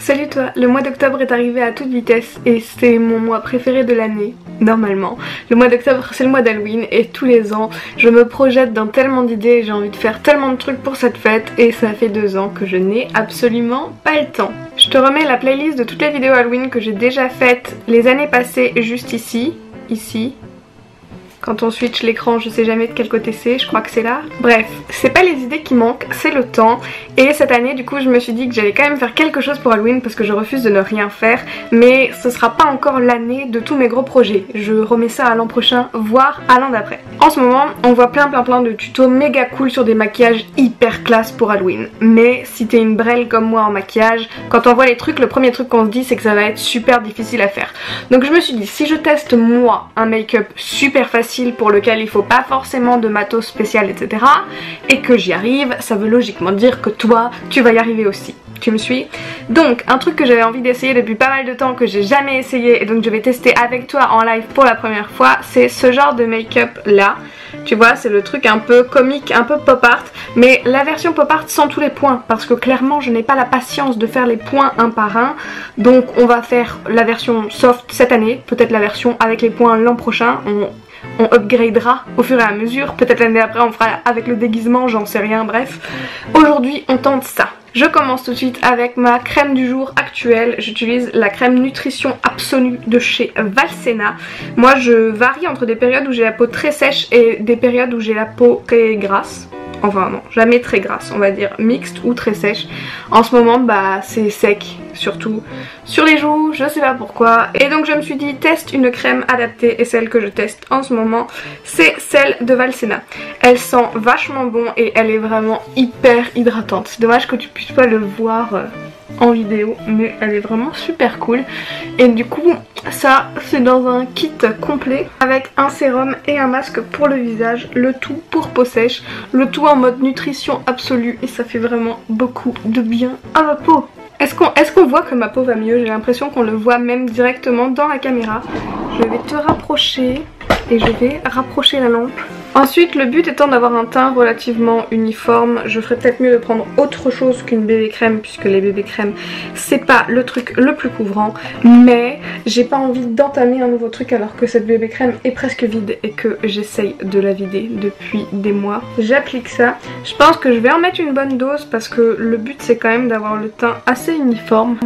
Salut toi, le mois d'octobre est arrivé à toute vitesse et c'est mon mois préféré de l'année, normalement. Le mois d'octobre c'est le mois d'Halloween et tous les ans je me projette dans tellement d'idées, j'ai envie de faire tellement de trucs pour cette fête et ça fait 2 ans que je n'ai absolument pas le temps. Je te remets la playlist de toutes les vidéos Halloween que j'ai déjà faites les années passées juste ici. Quand on switch l'écran, je sais jamais de quel côté c'est, je crois que c'est là. Bref, c'est pas les idées qui manquent, c'est le temps. Et cette année, du coup, je me suis dit que j'allais quand même faire quelque chose pour Halloween parce que je refuse de ne rien faire. Mais ce sera pas encore l'année de tous mes gros projets. Je remets ça à l'an prochain, voire à l'an d'après. En ce moment, on voit plein de tutos méga cool sur des maquillages hyper classe pour Halloween. Mais si t'es une brêle comme moi en maquillage, quand on voit les trucs, le premier truc qu'on se dit c'est que ça va être super difficile à faire. Donc je me suis dit, si je teste moi un make-up super facile pour lequel il faut pas forcément de matos spécial etc. et que j'y arrive, ça veut logiquement dire que toi tu vas y arriver aussi. Tu me suis? Donc un truc que j'avais envie d'essayer depuis pas mal de temps, que j'ai jamais essayé et donc je vais tester avec toi en live pour la première fois, c'est ce genre de make-up là. Tu vois, c'est le truc un peu comique, un peu pop art, mais la version pop art sans tous les points, parce que clairement je n'ai pas la patience de faire les points un par un. Donc on va faire la version soft cette année, peut-être la version avec les points l'an prochain. On upgradera au fur et à mesure, peut-être l'année après on fera avec le déguisement, j'en sais rien, bref. Aujourd'hui on tente ça. Je commence tout de suite avec ma crème du jour actuelle. J'utilise la crème nutrition absolue de chez Valsena. Moi je varie entre des périodes où j'ai la peau très sèche et des périodes où j'ai la peau très grasse. Enfin non, jamais très grasse, on va dire mixte ou très sèche. En ce moment bah c'est sec, surtout sur les joues, je sais pas pourquoi. Et donc je me suis dit teste une crème adaptée et celle que je teste en ce moment c'est celle de Valsena. Elle sent vachement bon et elle est vraiment hyper hydratante. C'est dommage que tu puisses pas le voir en vidéo mais elle est vraiment super cool. Et du coup ça c'est dans un kit complet avec un sérum et un masque pour le visage, le tout pour peau sèche, le tout en mode nutrition absolue et ça fait vraiment beaucoup de bien à ma peau. Est-ce qu'on voit que ma peau va mieux? J'ai l'impression qu'on le voit même directement dans la caméra. Je vais te rapprocher et je vais rapprocher la lampe. Ensuite le but étant d'avoir un teint relativement uniforme, je ferais peut-être mieux de prendre autre chose qu'une bébé crème puisque les bébés crèmes c'est pas le truc le plus couvrant, mais j'ai pas envie d'entamer un nouveau truc alors que cette bébé crème est presque vide et que j'essaye de la vider depuis des mois. J'applique ça, je pense que je vais en mettre une bonne dose parce que le but c'est quand même d'avoir le teint assez uniforme.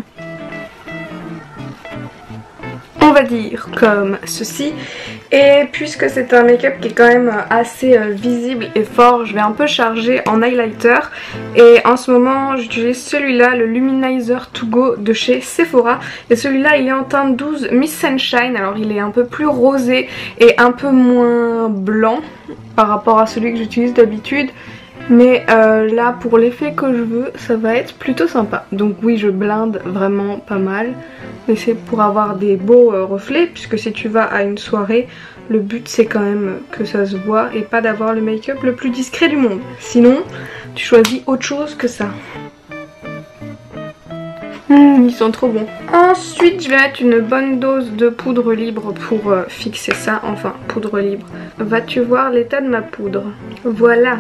On va dire comme ceci. Et puisque c'est un make-up qui est quand même assez visible et fort, je vais un peu charger en highlighter. Et en ce moment j'utilise celui-là, le Luminizer To Go de chez Sephora. Et celui-là il est en teinte 12 Miss Sunshine, alors il est un peu plus rosé et un peu moins blanc par rapport à celui que j'utilise d'habitude. Mais là pour l'effet que je veux ça va être plutôt sympa. Donc oui je blinde vraiment pas mal. Mais c'est pour avoir des beaux reflets puisque si tu vas à une soirée le but c'est quand même que ça se voit et pas d'avoir le make-up le plus discret du monde. Sinon tu choisis autre chose que ça. Ils sont trop bons. Ensuite je vais mettre une bonne dose de poudre libre pour fixer ça. Enfin poudre libre. Vas-tu voir l'état de ma poudre? Voilà.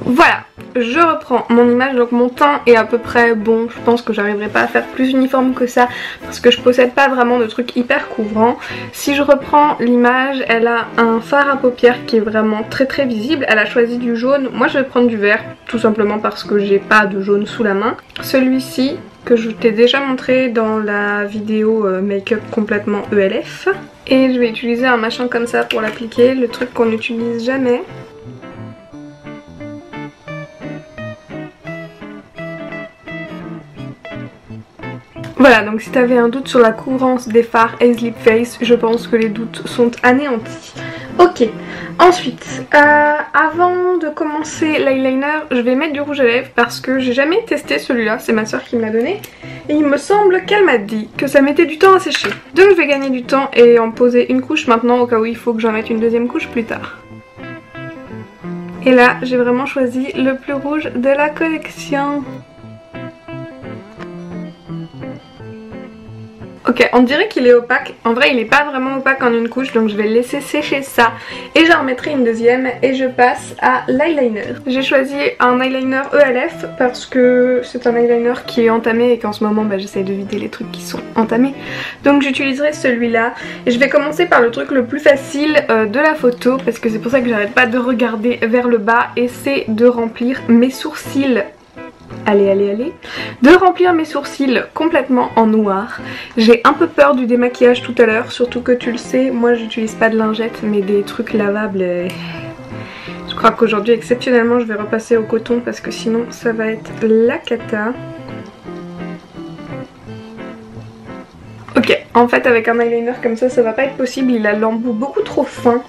Voilà, je reprends mon image, donc mon teint est à peu près bon, je pense que j'arriverai pas à faire plus uniforme que ça parce que je possède pas vraiment de trucs hyper couvrants. Si je reprends l'image, elle a un fard à paupières qui est vraiment très visible, elle a choisi du jaune, moi je vais prendre du vert tout simplement parce que j'ai pas de jaune sous la main. Celui-ci que je t'ai déjà montré dans la vidéo make-up complètement ELF. Et je vais utiliser un machin comme ça pour l'appliquer, le truc qu'on n'utilise jamais. Voilà, donc si t'avais un doute sur la couvrance des fards Ace Lip Face, je pense que les doutes sont anéantis. Ok, ensuite, avant de commencer l'eyeliner, je vais mettre du rouge à lèvres parce que j'ai jamais testé celui-là, c'est ma soeur qui me l'a donné. Et il me semble qu'elle m'a dit que ça mettait du temps à sécher. Donc je vais gagner du temps et en poser une couche maintenant au cas où il faut que j'en mette une deuxième couche plus tard. Et là, j'ai vraiment choisi le plus rouge de la collection. Ok, on dirait qu'il est opaque. En vrai, il est pas vraiment opaque en une couche, donc je vais le laisser sécher ça. Et j'en remettrai une deuxième et je passe à l'eyeliner. J'ai choisi un eyeliner ELF parce que c'est un eyeliner qui est entamé et qu'en ce moment, j'essaie de vider les trucs qui sont entamés. Donc j'utiliserai celui-là. Et je vais commencer par le truc le plus facile de la photo parce que c'est pour ça que j'arrête pas de regarder vers le bas et c'est de remplir mes sourcils. Allez, de remplir mes sourcils complètement en noir. J'ai un peu peur du démaquillage tout à l'heure, surtout que tu le sais, moi j'utilise pas de lingettes mais des trucs lavables. Je crois qu'aujourd'hui exceptionnellement je vais repasser au coton parce que sinon ça va être la cata. Ok, en fait avec un eyeliner comme ça va pas être possible, il a l'embout beaucoup trop fin.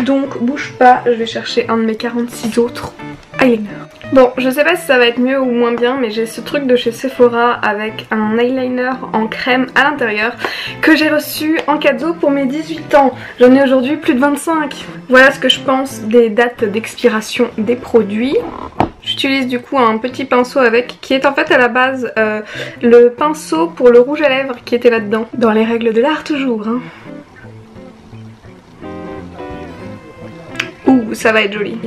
Donc bouge pas, je vais chercher un de mes 46 autres eyeliner. Bon, je sais pas si ça va être mieux ou moins bien, mais j'ai ce truc de chez Sephora avec un eyeliner en crème à l'intérieur que j'ai reçu en cadeau pour mes 18 ans. J'en ai aujourd'hui plus de 25. Voilà ce que je pense des dates d'expiration des produits. J'utilise du coup un petit pinceau avec, qui est en fait à la base le pinceau pour le rouge à lèvres qui était là-dedans. Dans les règles de l'art toujours, hein. Ouh, ça va être joli.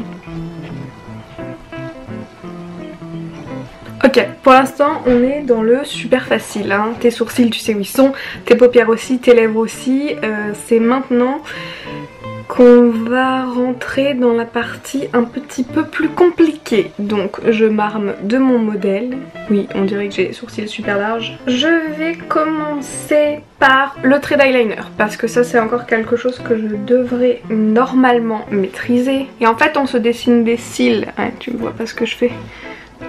Ok, pour l'instant on est dans le super facile, hein. Tes sourcils tu sais où ils sont, tes paupières aussi, tes lèvres aussi. C'est maintenant qu'on va rentrer dans la partie un petit peu plus compliquée. Donc je m'arme de mon modèle. Oui, on dirait que j'ai les sourcils super larges. Je vais commencer par le trait d'eyeliner parce que ça c'est encore quelque chose que je devrais normalement maîtriser. Et en fait on se dessine des cils, ouais, tu ne vois pas ce que je fais.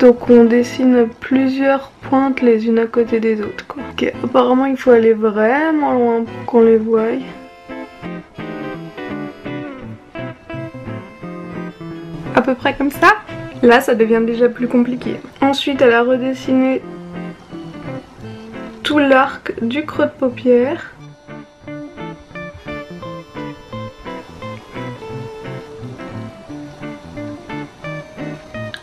Donc on dessine plusieurs pointes les unes à côté des autres quoi. Ok, apparemment il faut aller vraiment loin pour qu'on les voie. À peu près comme ça. Là ça devient déjà plus compliqué. Ensuite elle a redessiné tout l'arc du creux de paupière.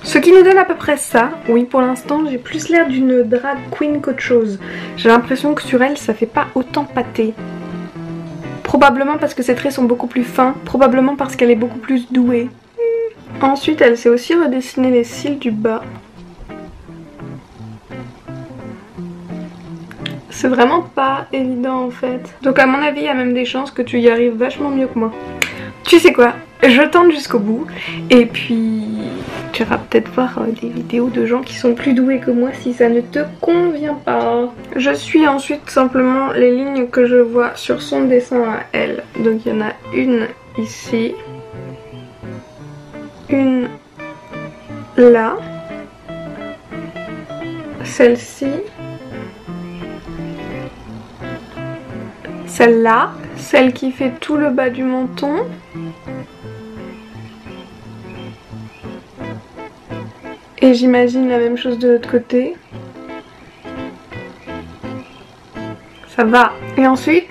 Ce qui nous donne à peu près ça. Oui, pour l'instant j'ai plus l'air d'une drag queen qu'autre chose. J'ai l'impression que sur elle ça fait pas autant pâté. Probablement parce que ses traits sont beaucoup plus fins. Probablement parce qu'elle est beaucoup plus douée. Ensuite elle s'est aussi redessiné les cils du bas. C'est vraiment pas évident en fait. Donc à mon avis il y a même des chances que tu y arrives vachement mieux que moi. Tu sais quoi? Je tente jusqu'au bout et puis tu iras peut-être voir des vidéos de gens qui sont plus doués que moi si ça ne te convient pas. Je suis ensuite simplement les lignes que je vois sur son dessin à elle. Donc il y en a une ici, une là, celle-ci, celle-là, celle qui fait tout le bas du menton. Et j'imagine la même chose de l'autre côté. Ça va. Et ensuite,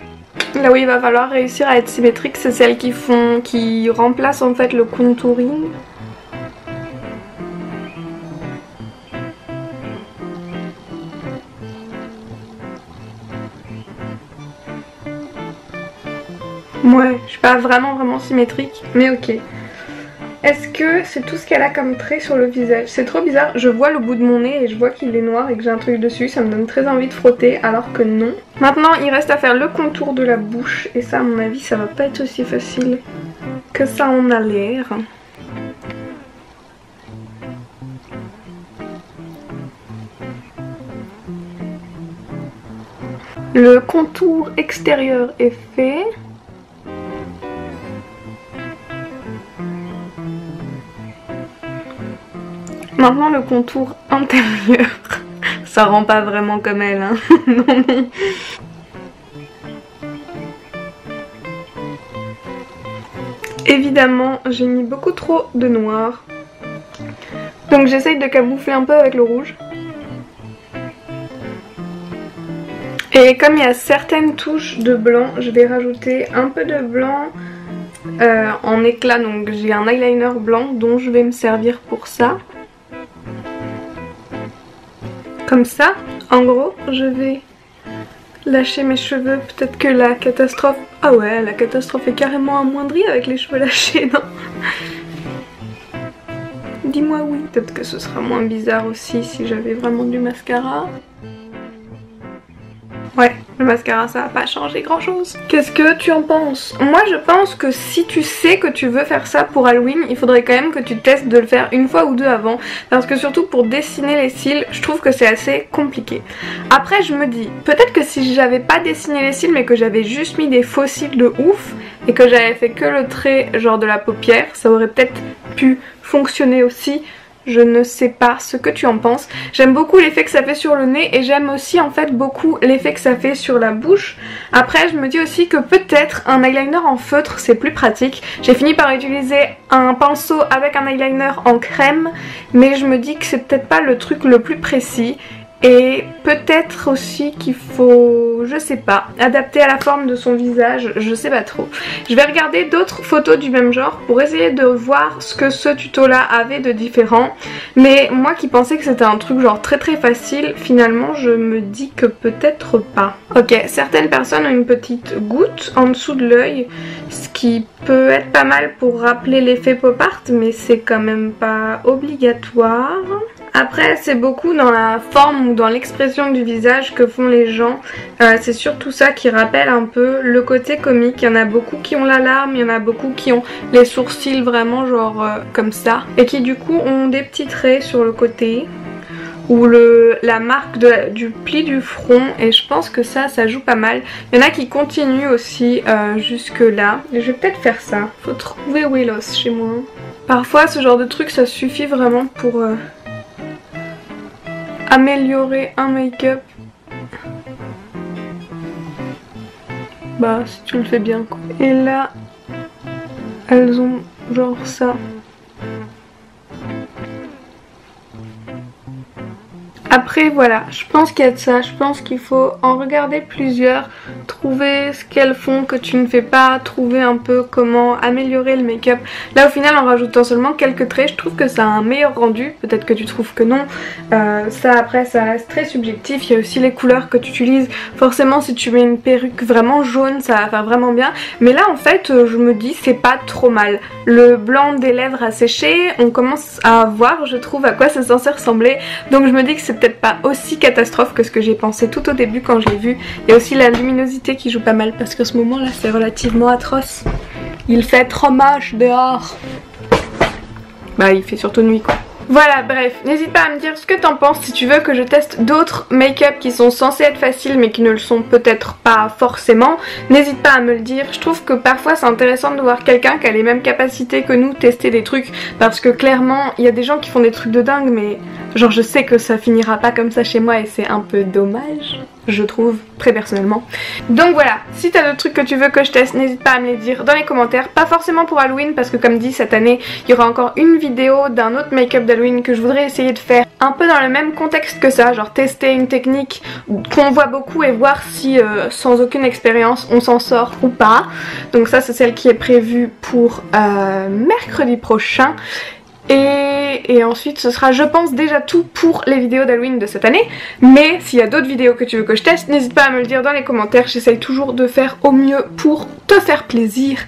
là où il va falloir réussir à être symétrique, c'est celles qui remplacent en fait le contouring. Ouais, je suis pas vraiment symétrique, mais ok. Est-ce que c'est tout ce qu'elle a comme trait sur le visage? C'est trop bizarre, je vois le bout de mon nez et je vois qu'il est noir et que j'ai un truc dessus, ça me donne très envie de frotter alors que non. Maintenant il reste à faire le contour de la bouche et ça à mon avis ça va pas être aussi facile que ça en a l'air. Le contour extérieur est fait. Maintenant le contour intérieur, ça rend pas vraiment comme elle, hein. Non. Évidemment j'ai mis beaucoup trop de noir, donc j'essaye de camoufler un peu avec le rouge. Et comme il y a certaines touches de blanc, je vais rajouter un peu de blanc en éclat, donc j'ai un eyeliner blanc dont je vais me servir pour ça. Comme ça, en gros, je vais lâcher mes cheveux. Peut-être que la catastrophe... Ah ouais, la catastrophe est carrément amoindrie avec les cheveux lâchés, non? Dis-moi oui. Peut-être que ce sera moins bizarre aussi si j'avais vraiment du mascara. Ouais, le mascara ça va pas changer grand chose. Qu'est-ce que tu en penses? Moi je pense que si tu sais que tu veux faire ça pour Halloween, il faudrait quand même que tu testes de le faire une fois ou deux avant. Parce que surtout pour dessiner les cils, je trouve que c'est assez compliqué. Après je me dis, peut-être que si j'avais pas dessiné les cils mais que j'avais juste mis des faux cils de ouf et que j'avais fait que le trait genre de la paupière, ça aurait peut-être pu fonctionner aussi. Je ne sais pas ce que tu en penses. J'aime beaucoup l'effet que ça fait sur le nez et j'aime aussi en fait beaucoup l'effet que ça fait sur la bouche. Après je me dis aussi que peut-être un eyeliner en feutre c'est plus pratique. J'ai fini par utiliser un pinceau avec un eyeliner en crème, mais je me dis que c'est peut-être pas le truc le plus précis. Et peut-être aussi qu'il faut, je sais pas, adapter à la forme de son visage, je sais pas trop. Je vais regarder d'autres photos du même genre pour essayer de voir ce que ce tuto là avait de différent. Mais moi qui pensais que c'était un truc genre très facile, finalement je me dis que peut-être pas. Ok, certaines personnes ont une petite goutte en dessous de l'œil, ce qui peut être pas mal pour rappeler l'effet pop art, mais c'est quand même pas obligatoire. Après c'est beaucoup dans la forme ou dans l'expression du visage que font les gens. C'est surtout ça qui rappelle un peu le côté comique. Il y en a beaucoup qui ont la larme, il y en a beaucoup qui ont les sourcils vraiment genre comme ça. Et qui du coup ont des petits traits sur le côté. Ou la marque du pli du front. Et je pense que ça joue pas mal. Il y en a qui continuent aussi jusque là. Et je vais peut-être faire ça. Faut trouver Willows chez moi. Parfois ce genre de truc ça suffit vraiment pour... améliorer un make-up. Bah si tu le fais bien quoi. Et là elles ont genre ça. Après voilà, je pense qu'il y a de ça, je pense qu'il faut en regarder plusieurs, trouver ce qu'elles font que tu ne fais pas, trouver un peu comment améliorer le make-up. Là au final en rajoutant seulement quelques traits, je trouve que ça a un meilleur rendu, peut-être que tu trouves que non. Ça après ça reste très subjectif, il y a aussi les couleurs que tu utilises. Forcément si tu mets une perruque vraiment jaune ça va faire vraiment bien, mais là en fait je me dis c'est pas trop mal. Le blanc des lèvres a séché, on commence à voir je trouve à quoi c'est censé ressembler, donc je me dis que c'est peut-être pas aussi catastrophe que ce que j'ai pensé tout au début quand je l'ai vu. Il y a aussi la luminosité qui joue pas mal parce qu'en ce moment là c'est relativement atroce. Il fait trop moche dehors. Bah il fait surtout nuit quoi. Voilà, bref, n'hésite pas à me dire ce que t'en penses, si tu veux que je teste d'autres make-up qui sont censés être faciles mais qui ne le sont peut-être pas forcément. N'hésite pas à me le dire, je trouve que parfois c'est intéressant de voir quelqu'un qui a les mêmes capacités que nous tester des trucs, parce que clairement il y a des gens qui font des trucs de dingue mais genre je sais que ça finira pas comme ça chez moi et c'est un peu dommage. Je trouve, très personnellement. Donc voilà, si t'as d'autres trucs que tu veux que je teste, n'hésite pas à me les dire dans les commentaires. Pas forcément pour Halloween parce que comme dit cette année, il y aura encore une vidéo d'un autre make-up d'Halloween que je voudrais essayer de faire un peu dans le même contexte que ça, genre tester une technique qu'on voit beaucoup et voir si sans aucune expérience on s'en sort ou pas. Donc ça c'est celle qui est prévue pour mercredi prochain. Et ensuite ce sera je pense déjà tout pour les vidéos d'Halloween de cette année. Mais s'il y a d'autres vidéos que tu veux que je teste, n'hésite pas à me le dire dans les commentaires. J'essaye toujours de faire au mieux pour te faire plaisir.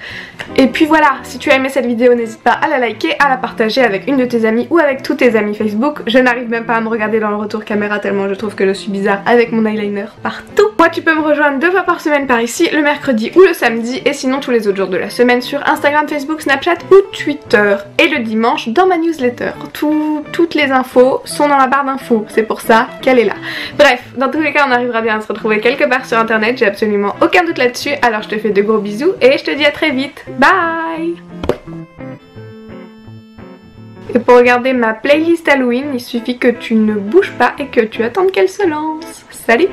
Et puis voilà, si tu as aimé cette vidéo n'hésite pas à la liker, à la partager avec une de tes amies ou avec tous tes amis Facebook. Je n'arrive même pas à me regarder dans le retour caméra tellement je trouve que je suis bizarre avec mon eyeliner partout. Moi tu peux me rejoindre 2 fois par semaine par ici, le mercredi ou le samedi, et sinon tous les autres jours de la semaine sur Instagram, Facebook, Snapchat ou Twitter. Et le dimanche dans ma newsletter. Toutes les infos sont dans la barre d'infos, c'est pour ça qu'elle est là. Bref, dans tous les cas on arrivera bien à se retrouver quelque part sur internet, j'ai absolument aucun doute là-dessus. Alors je te fais de gros bisous et je te dis à très vite. Bye! Et pour regarder ma playlist Halloween, il suffit que tu ne bouges pas et que tu attendes qu'elle se lance. Salut!